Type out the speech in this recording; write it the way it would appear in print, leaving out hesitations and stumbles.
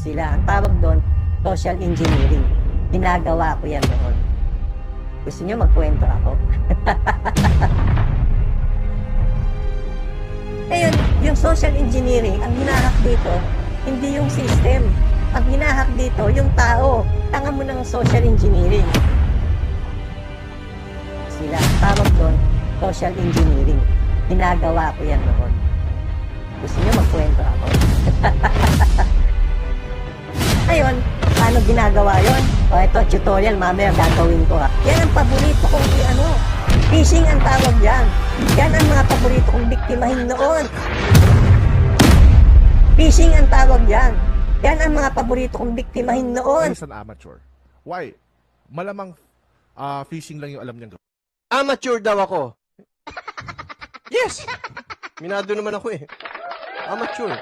sila. Ang tawag doon, social engineering. Ginagawa ko yan noon. Gusto niyo magkwento ako? Ngayon, yung social engineering, ang hinahak dito, hindi yung system. Ang hinahak dito, yung tao. Tanga mo ng social engineering. Sila, ang tawag doon, social engineering. Ginagawa ko yan noon. Gusto niyo magkwento ako? Ngayon, paano ginagawa yon? O ito, tutorial, mamaya gagawin ko ha. Yan ang paborito kong phishing ang tawag yan. Yan ang mga paborito kong biktimahin noon. Phishing ang tawag yan. Yan ang mga paborito kong biktimahin noon. As an amateur. Why? Malamang fishing lang yung alam niyang gawin. Amateur daw ako. Yes! Minado naman ako eh. Amateur.